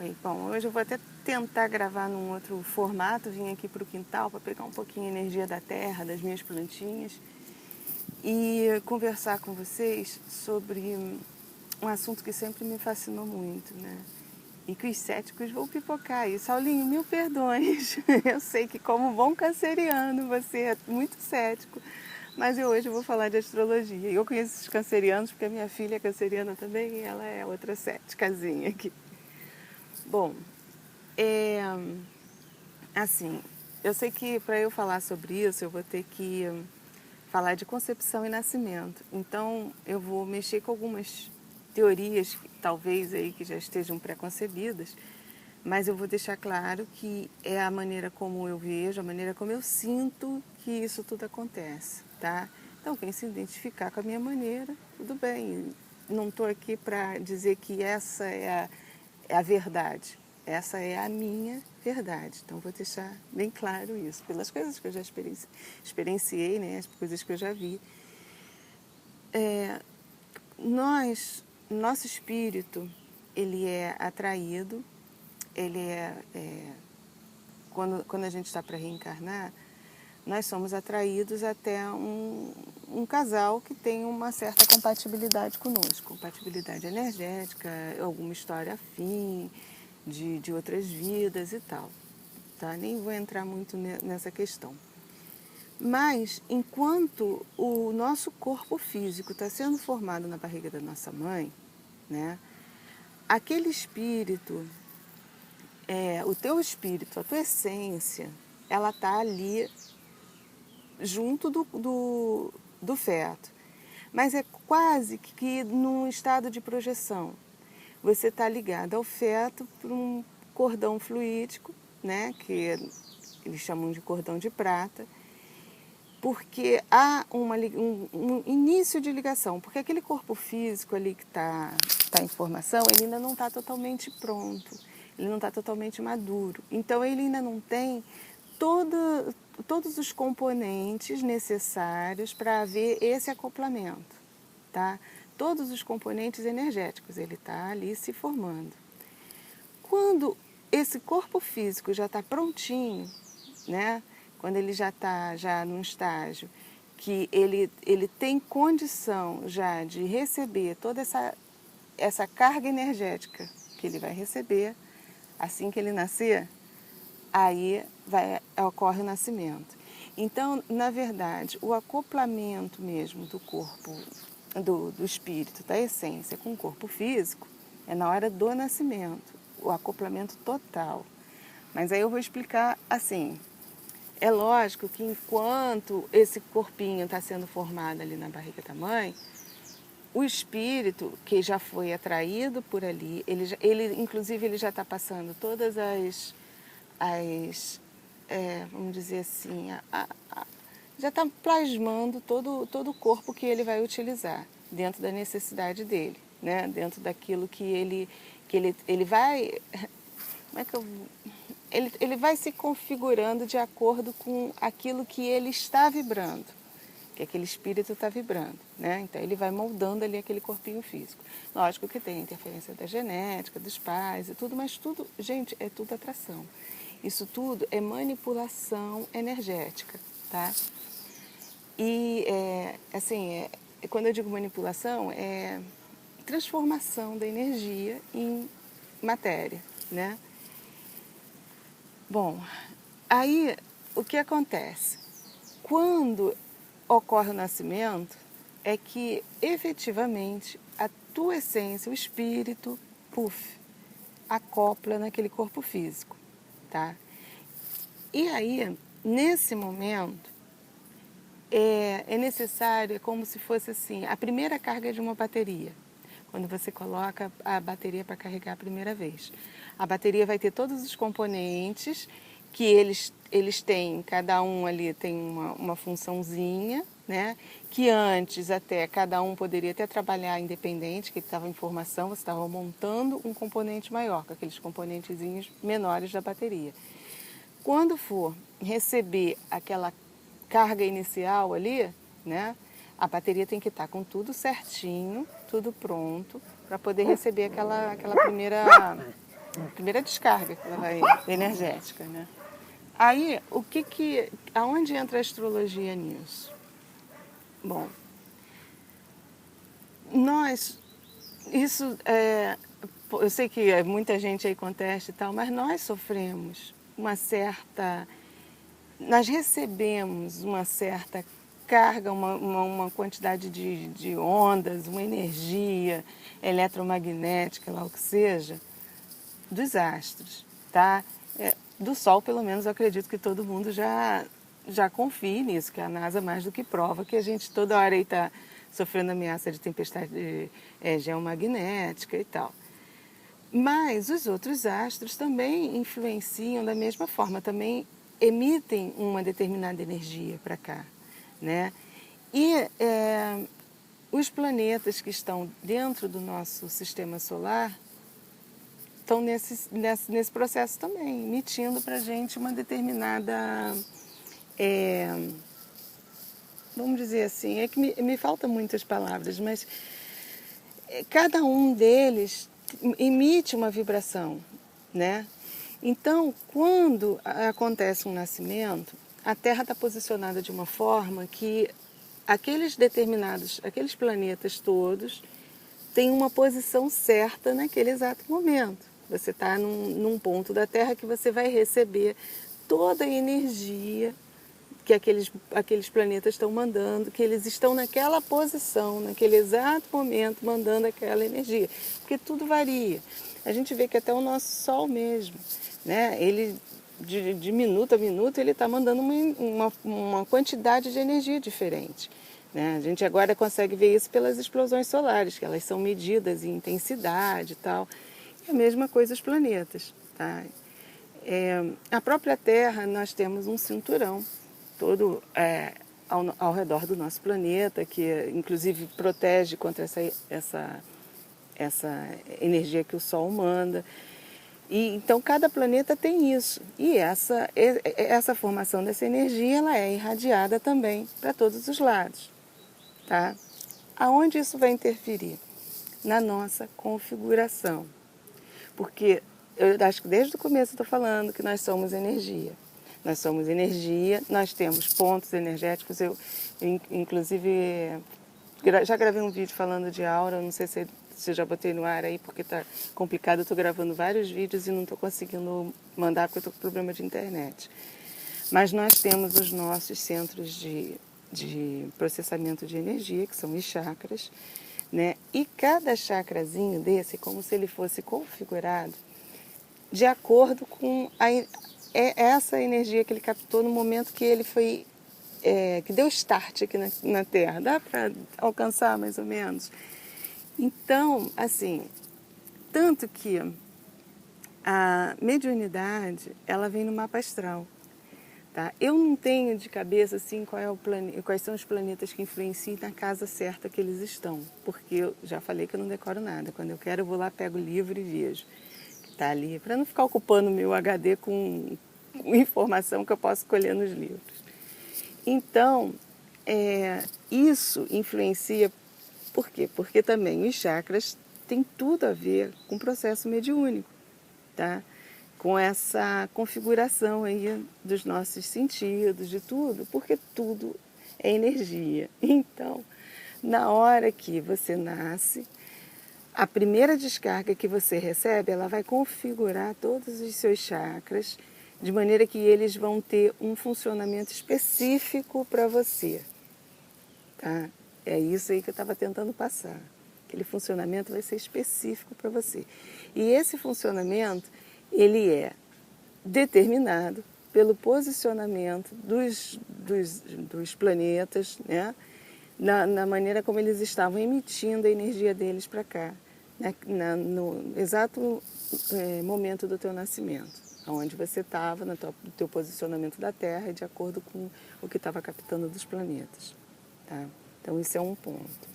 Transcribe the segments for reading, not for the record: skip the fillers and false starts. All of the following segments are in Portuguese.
Oi, bom, hoje eu vou até tentar gravar num outro formato, vim aqui para o quintal para pegar um pouquinho de energia da terra, das minhas plantinhas e conversar com vocês sobre um assunto que sempre me fascinou muito, né? E que os céticos vão pipocar. E Saulinho, mil perdões, eu sei que como bom canceriano você é muito cético, mas eu hoje vou falar de astrologia. Eu conheço os cancerianos porque a minha filha é canceriana também e ela é outra céticazinha aqui. Bom, assim, eu sei que para eu falar sobre isso eu vou ter que falar de concepção e nascimento. Então eu vou mexer com algumas teorias, talvez aí que já estejam preconcebidas, mas eu vou deixar claro que é a maneira como eu vejo, a maneira como eu sinto que isso tudo acontece, tá? Então quem se identificar com a minha maneira, tudo bem. Não estou aqui para dizer que essa é a verdade. Essa é a minha verdade. Então, vou deixar bem claro isso, pelas coisas que eu já experienciei, né, as coisas que eu já vi. Nosso espírito, ele é atraído, quando a gente está para reencarnar, nós somos atraídos até um casal que tem uma certa compatibilidade conosco, compatibilidade energética, alguma história afim, de outras vidas e tal. Tá? Nem vou entrar muito nessa questão. Mas, enquanto o nosso corpo físico está sendo formado na barriga da nossa mãe, né, aquele espírito, o teu espírito, a tua essência, ela está ali junto do feto. Mas é quase que num estado de projeção. Você está ligado ao feto por um cordão fluídico, né, que eles chamam de cordão de prata, porque há um início de ligação, porque aquele corpo físico ali que está em formação, ele ainda não está totalmente pronto, ele não está totalmente maduro. Então ele ainda não tem todos os componentes necessários para haver esse acoplamento, tá? Todos os componentes energéticos, ele está ali se formando. Quando esse corpo físico já está prontinho, né? Quando ele já está num estágio que ele tem condição já de receber toda essa carga energética que ele vai receber assim que ele nascer, aí ocorre o nascimento. Então, na verdade, o acoplamento mesmo do corpo, do espírito, da essência com o corpo físico, é na hora do nascimento, o acoplamento total. Mas aí eu vou explicar assim, é lógico que enquanto esse corpinho está sendo formado ali na barriga da mãe, o espírito que já foi atraído por ali, inclusive ele já está passando todas vamos dizer assim, já está plasmando todo o corpo que ele vai utilizar dentro da necessidade dele, né? Dentro daquilo que ele vai, como é que ele vai se configurando de acordo com aquilo que ele está vibrando, que aquele espírito está vibrando, né? Então ele vai moldando ali aquele corpinho físico. Lógico que tem a interferência da genética, dos pais e tudo, mas tudo, gente, é tudo atração. Isso tudo é manipulação energética, tá? E, quando eu digo manipulação, é transformação da energia em matéria, né? Bom, aí o que acontece? Quando ocorre o nascimento, é que efetivamente a tua essência, o espírito, acopla naquele corpo físico, tá? E aí, nesse momento, é necessário, é como se fosse assim, a primeira carga de uma bateria. Quando você coloca a bateria para carregar a primeira vez. A bateria vai ter todos os componentes que eles têm, cada um ali tem uma funçãozinha, né? Que antes até cada um poderia até trabalhar independente, que estava em formação, você estava montando um componente maior, com aqueles componentezinhos menores da bateria. Quando for receber aquela carga inicial ali, né? A bateria tem que estar com tudo certinho, tudo pronto, para poder receber aquela primeira Primeira descarga que ela vai energética, né? Aí, aonde entra a astrologia nisso? Bom, eu sei que muita gente aí contesta e tal, mas nós sofremos nós recebemos uma certa carga, uma quantidade de ondas, uma energia eletromagnética, lá o que seja, dos astros, tá? Do Sol, pelo menos, eu acredito que todo mundo já confie nisso, que a NASA mais do que prova que a gente toda hora aí está sofrendo ameaça de tempestade geomagnética e tal. Mas os outros astros também influenciam da mesma forma, também emitem uma determinada energia para cá, né? E os planetas que estão dentro do nosso sistema solar estão nesse processo também, emitindo para a gente uma determinada, vamos dizer assim, é que me faltam muitas palavras, mas cada um deles emite uma vibração, né? Então, quando acontece um nascimento, a Terra está posicionada de uma forma que aqueles planetas todos têm uma posição certa naquele exato momento. Você está num ponto da Terra que você vai receber toda a energia que aqueles planetas estão mandando, que eles estão naquela posição, naquele exato momento, mandando aquela energia. Porque tudo varia. A gente vê que até o nosso Sol mesmo, né? Ele, de minuto a minuto, ele está mandando uma quantidade de energia diferente. Né? A gente agora consegue ver isso pelas explosões solares, que elas são medidas em intensidade e tal. E a mesma coisa os planetas. Tá? A própria Terra, nós temos um cinturão todo ao redor do nosso planeta, que inclusive protege contra essa energia que o Sol manda. E, então cada planeta tem isso. E essa formação dessa energia ela é irradiada também para todos os lados. Tá? Aonde isso vai interferir? Na nossa configuração. Porque eu acho que desde o começo eu estou falando que nós somos energia. Nós somos energia, nós temos pontos energéticos. Eu inclusive, já gravei um vídeo falando de aura, não sei se eu já botei no ar aí, porque está complicado. Eu estou gravando vários vídeos e não estou conseguindo mandar porque eu estou com problema de internet. Mas nós temos os nossos centros de processamento de energia, que são os chakras, né? E cada chakrazinho desse é como se ele fosse configurado de acordo com essa energia que ele captou no momento que ele foi, que deu start aqui na Terra. Dá para alcançar mais ou menos? Então, assim, tanto que a mediunidade, ela vem no mapa astral. Tá? Eu não tenho de cabeça assim quais são os planetas que influenciam na casa certa que eles estão, porque eu já falei que eu não decoro nada. Quando eu quero, eu vou lá, pego o livro e vejo que está ali, para não ficar ocupando o meu HD com informação que eu posso colher nos livros. Então, isso influencia, por quê? Porque também os chakras têm tudo a ver com o processo mediúnico, tá? Com essa configuração aí dos nossos sentidos, de tudo, porque tudo é energia. Então, na hora que você nasce, a primeira descarga que você recebe, ela vai configurar todos os seus chakras, de maneira que eles vão ter um funcionamento específico para você. Tá? É isso aí que eu estava tentando passar. Aquele funcionamento vai ser específico para você. E esse funcionamento, ele é determinado pelo posicionamento dos planetas, né? Na maneira como eles estavam emitindo a energia deles para cá, né? No exato momento do teu nascimento, onde você estava, no teu posicionamento da Terra, de acordo com o que estava captando dos planetas. Tá? Então, isso é um ponto.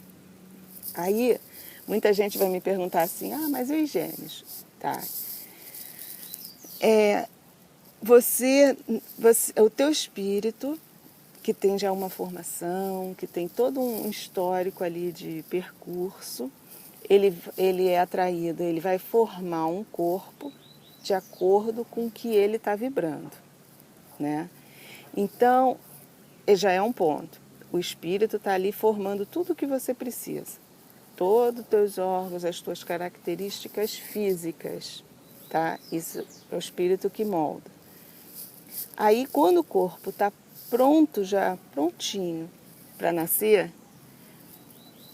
Aí, muita gente vai me perguntar assim, mas e os gêmeos? Tá. O teu espírito, que tem já uma formação, que tem todo um histórico ali de percurso, ele é atraído, ele vai formar um corpo, de acordo com o que ele está vibrando, né? Então, já é um ponto. O espírito está ali formando tudo o que você precisa. Todos os teus órgãos, as tuas características físicas, tá? Isso é o espírito que molda. Aí, quando o corpo está pronto, já prontinho para nascer,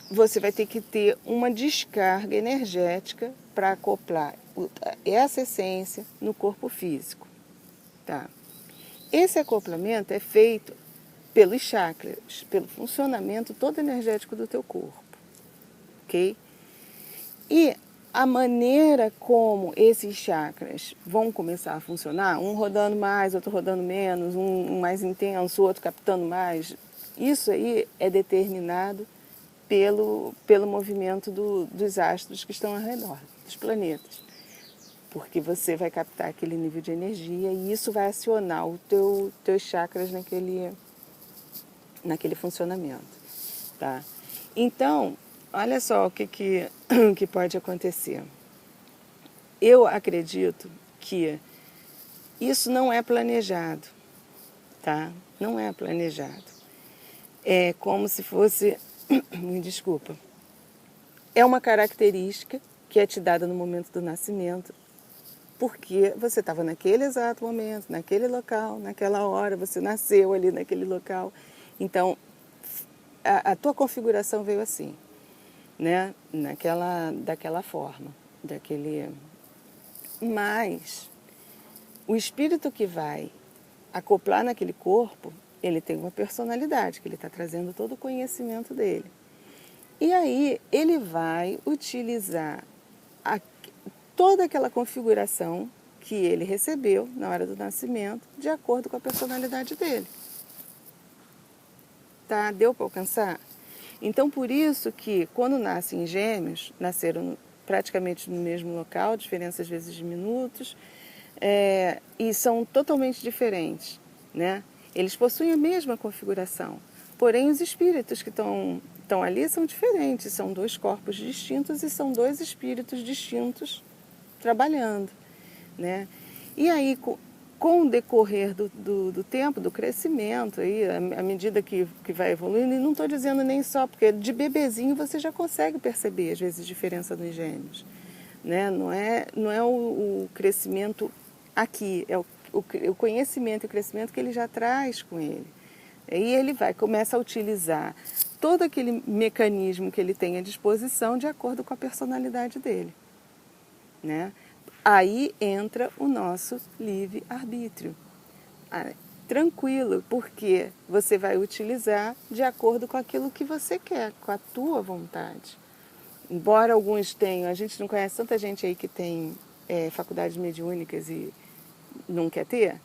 você vai ter que ter uma descarga energética para acoplar essa essência no corpo físico, tá? Esse acoplamento é feito pelos chakras, pelo funcionamento todo energético do teu corpo, ok? E a maneira como esses chakras vão começar a funcionar, um rodando mais, outro rodando menos, um mais intenso, outro captando mais, isso aí é determinado pelo movimento dos astros que estão ao redor, dos planetas. Porque você vai captar aquele nível de energia e isso vai acionar os teus chakras naquele funcionamento, tá? Então, olha só o que pode acontecer. Eu acredito que isso não é planejado, tá? Não é planejado. É como se fosse, me desculpa, é uma característica que é te dada no momento do nascimento, porque você estava naquele exato momento, naquele local, naquela hora, você nasceu ali naquele local. Então, a tua configuração veio assim, né? Daquela forma, Mas o espírito que vai acoplar naquele corpo, ele tem uma personalidade, que ele está trazendo todo o conhecimento dele. E aí ele vai utilizar toda aquela configuração que ele recebeu na hora do nascimento, de acordo com a personalidade dele. Tá? Deu para alcançar? Então, por isso que quando nascem gêmeos, nasceram praticamente no mesmo local, diferença às vezes de minutos, e são totalmente diferentes, né? Eles possuem a mesma configuração, porém os espíritos que estão ali são diferentes, são dois corpos distintos e são dois espíritos distintos trabalhando, né? E aí, com o decorrer do tempo, do crescimento, aí, à medida que vai evoluindo, e não estou dizendo nem só, porque de bebezinho você já consegue perceber, às vezes, diferença nos gêmeos, né? Não é o crescimento aqui, é o conhecimento e o crescimento que ele já traz com ele. E ele começa a utilizar todo aquele mecanismo que ele tem à disposição de acordo com a personalidade dele, né? Aí entra o nosso livre-arbítrio. Tranquilo, porque você vai utilizar de acordo com aquilo que você quer, com a tua vontade. Embora alguns tenham, a gente não conhece tanta gente aí que tem faculdades mediúnicas e não quer ter.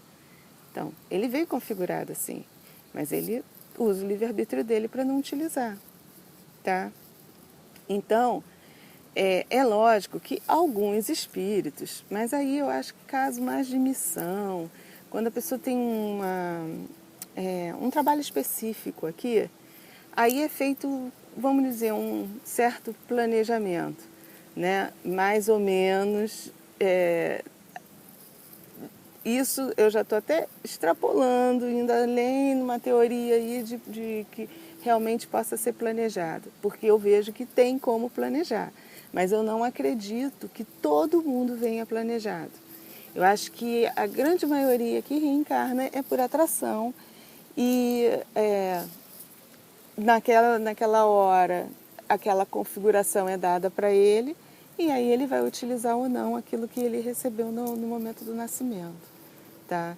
Então, ele veio configurado assim, mas ele usa o livre-arbítrio dele para não utilizar, tá? Então, é lógico que alguns espíritos, mas aí eu acho que caso mais de missão, quando a pessoa tem um trabalho específico aqui, aí é feito, vamos dizer, um certo planejamento, né? Mais ou menos, isso eu já estou até extrapolando, indo além numa teoria aí de que realmente possa ser planejado, porque eu vejo que tem como planejar. Mas eu não acredito que todo mundo venha planejado. Eu acho que a grande maioria que reencarna é por atração e naquela hora aquela configuração é dada para ele e aí ele vai utilizar ou não aquilo que ele recebeu no momento do nascimento, tá?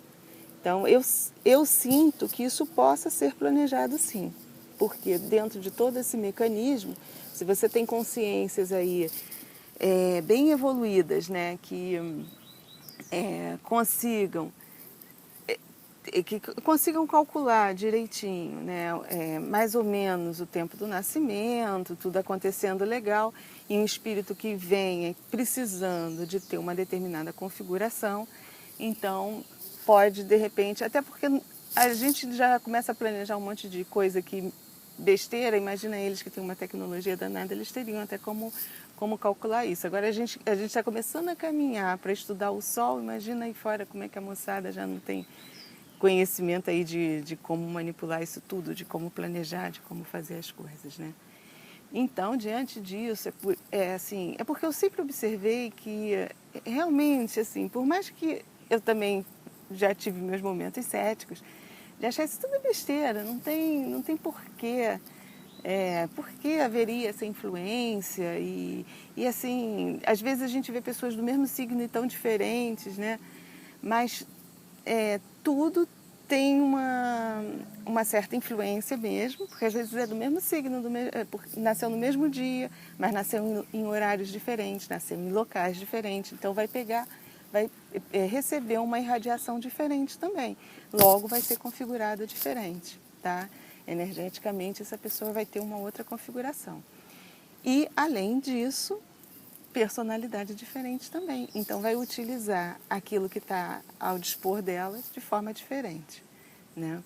Então eu sinto que isso possa ser planejado sim, porque dentro de todo esse mecanismo, se você tem consciências aí bem evoluídas, né, que consigam calcular direitinho, né, mais ou menos o tempo do nascimento, tudo acontecendo legal, e um espírito que venha precisando de ter uma determinada configuração, então pode de repente, até porque a gente já começa a planejar um monte de coisa que besteira, imagina eles que têm uma tecnologia danada, eles teriam até como como calcular isso. Agora a gente está começando a caminhar para estudar o Sol, imagina aí fora como é que a moçada já não tem conhecimento aí de como manipular isso tudo, de como planejar, de como fazer as coisas, né? Então, diante disso, é porque eu sempre observei que realmente, assim, por mais que eu também já tive meus momentos céticos, de achar isso tudo besteira, não tem porquê. Por que haveria essa influência? E assim, às vezes a gente vê pessoas do mesmo signo e tão diferentes, né? Mas tudo tem uma certa influência mesmo, porque às vezes é do mesmo signo, nasceu no mesmo dia, mas nasceu em horários diferentes, nasceu em locais diferentes, então vai receber uma irradiação diferente também. Logo vai ser configurada diferente, tá? Energeticamente essa pessoa vai ter uma outra configuração. E além disso, personalidade diferente também. Então vai utilizar aquilo que está ao dispor dela de forma diferente, né?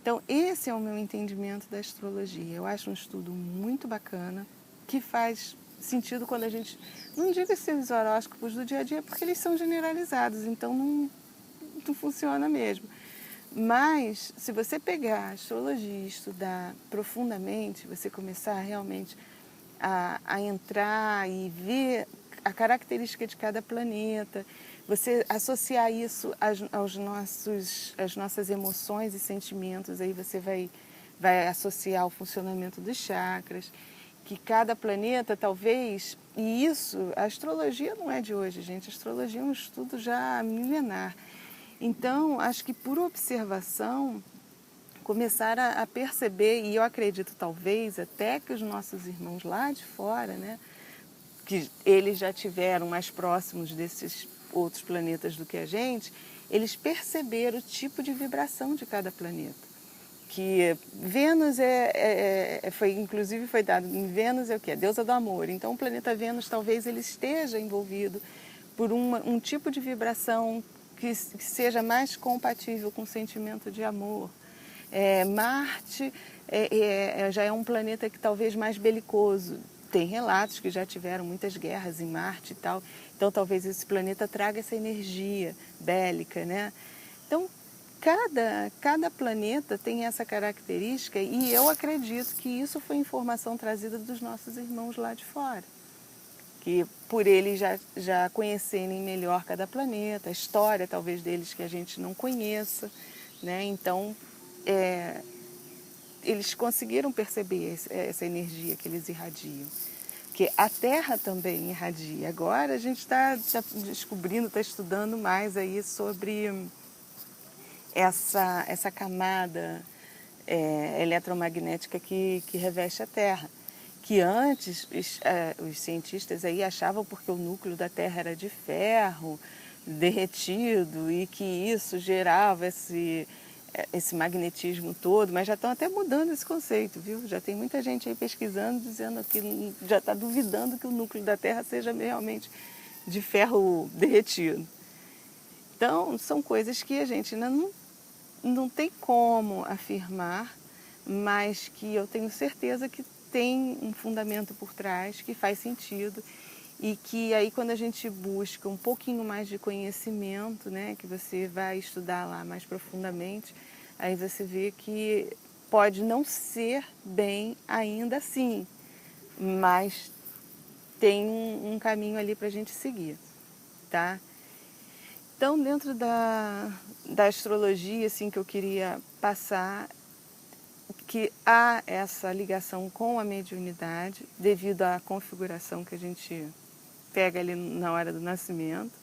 Então esse é o meu entendimento da astrologia. Eu acho um estudo muito bacana, que faz sentido quando a gente... Não digo esses horóscopos do dia a dia, porque eles são generalizados, então não funciona mesmo. Mas se você pegar a astrologia e estudar profundamente, você começar realmente a entrar e ver a característica de cada planeta, você associar isso às nossas emoções e sentimentos, aí você vai associar o funcionamento dos chakras, que cada planeta talvez, e isso, a astrologia não é de hoje, gente, a astrologia é um estudo já milenar. Então, acho que por observação, começar a perceber, e eu acredito talvez até que os nossos irmãos lá de fora, né, que eles já tiveram mais próximos desses outros planetas do que a gente, eles perceberam o tipo de vibração de cada planeta. Que Vênus inclusive foi dado, em Vênus é o quê? A deusa do amor. Então o planeta Vênus talvez ele esteja envolvido por um tipo de vibração que seja mais compatível com o sentimento de amor. Marte já é um planeta que talvez mais belicoso. Tem relatos que já tiveram muitas guerras em Marte e tal. Então talvez esse planeta traga essa energia bélica, né? Então cada planeta tem essa característica e eu acredito que isso foi informação trazida dos nossos irmãos lá de fora. Que por eles já conhecerem melhor cada planeta, a história talvez deles que a gente não conheça, né? Então eles conseguiram perceber essa energia que eles irradiam. Porque a Terra também irradia. Agora a gente está descobrindo, está estudando mais aí sobre essa camada eletromagnética que reveste a Terra. Que antes os cientistas aí achavam porque o núcleo da Terra era de ferro, derretido, e que isso gerava esse magnetismo todo, mas já estão até mudando esse conceito, viu? Já tem muita gente aí pesquisando, dizendo que já está duvidando que o núcleo da Terra seja realmente de ferro derretido. Então, são coisas que a gente ainda não tem como afirmar, mas que eu tenho certeza que tem um fundamento por trás, que faz sentido, e que aí quando a gente busca um pouquinho mais de conhecimento, né, que você vai estudar lá mais profundamente, aí você vê que pode não ser bem ainda assim, mas tem um caminho ali para a gente seguir, tá? Então, dentro da astrologia, assim, que eu queria passar, que há essa ligação com a mediunidade, devido à configuração que a gente pega ali na hora do nascimento,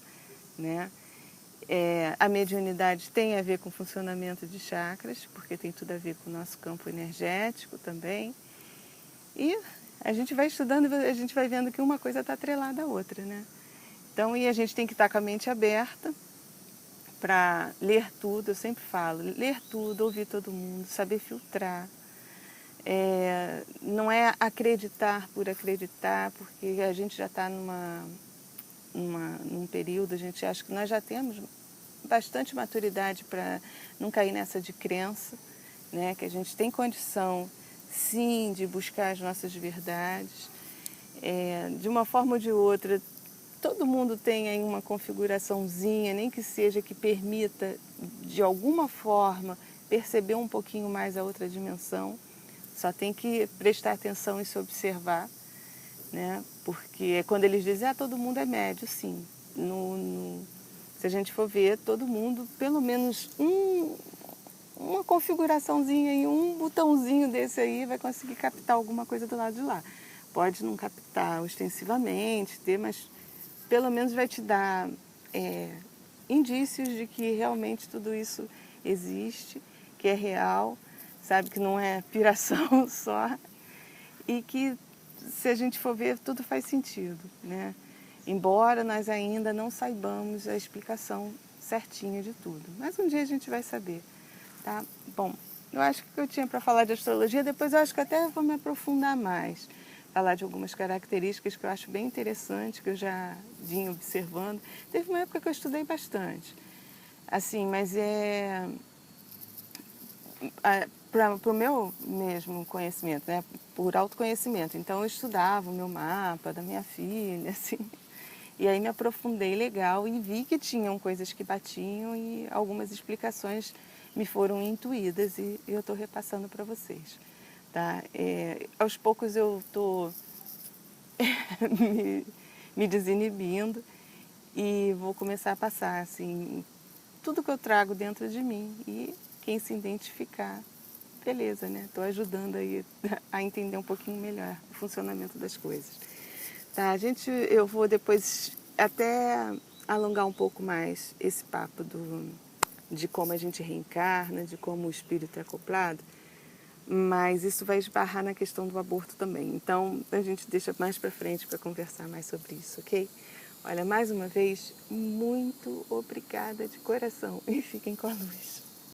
né? A mediunidade tem a ver com o funcionamento de chakras, porque tem tudo a ver com o nosso campo energético também. E a gente vai estudando e a gente vai vendo que uma coisa está atrelada à outra, né? Então, e a gente tem que estar com a mente aberta para ler tudo, eu sempre falo, ler tudo, ouvir todo mundo, saber filtrar. Não é acreditar por acreditar, porque a gente já está num período, a gente acha que nós já temos bastante maturidade para não cair nessa de crença, né? Que a gente tem condição, sim, de buscar as nossas verdades. de uma forma ou de outra, todo mundo tem aí uma configuraçãozinha, nem que seja que permita, de alguma forma, perceber um pouquinho mais a outra dimensão. Só tem que prestar atenção e se observar, né? Porque quando eles dizem, todo mundo é médio, sim. Se a gente for ver, todo mundo, pelo menos uma configuraçãozinha e um botãozinho desse aí vai conseguir captar alguma coisa do lado de lá. Pode não captar ostensivamente, mas pelo menos vai te dar indícios de que realmente tudo isso existe, que é real, sabe, que não é piração só, e que, se a gente for ver, tudo faz sentido, né? Embora nós ainda não saibamos a explicação certinha de tudo. Mas um dia a gente vai saber, tá? Bom, eu acho que eu tinha para falar de astrologia, depois eu acho que até vou me aprofundar mais. Falar de algumas características que eu acho bem interessante, que eu já vinha observando. Teve uma época que eu estudei bastante, assim, mas para o meu mesmo conhecimento, né? Por autoconhecimento. Então eu estudava o meu mapa da minha filha, assim. E aí me aprofundei legal e vi que tinham coisas que batiam e algumas explicações me foram intuídas e eu estou repassando para vocês. Tá? Aos poucos eu estou me desinibindo e vou começar a passar assim, tudo que eu trago dentro de mim e quem se identificar, beleza, né? Estou ajudando aí a entender um pouquinho melhor o funcionamento das coisas. Tá, eu vou depois até alongar um pouco mais esse papo de como a gente reencarna, de como o espírito é acoplado, mas isso vai esbarrar na questão do aborto também. Então, a gente deixa mais para frente para conversar mais sobre isso, ok? Olha, mais uma vez, muito obrigada de coração e fiquem com a luz.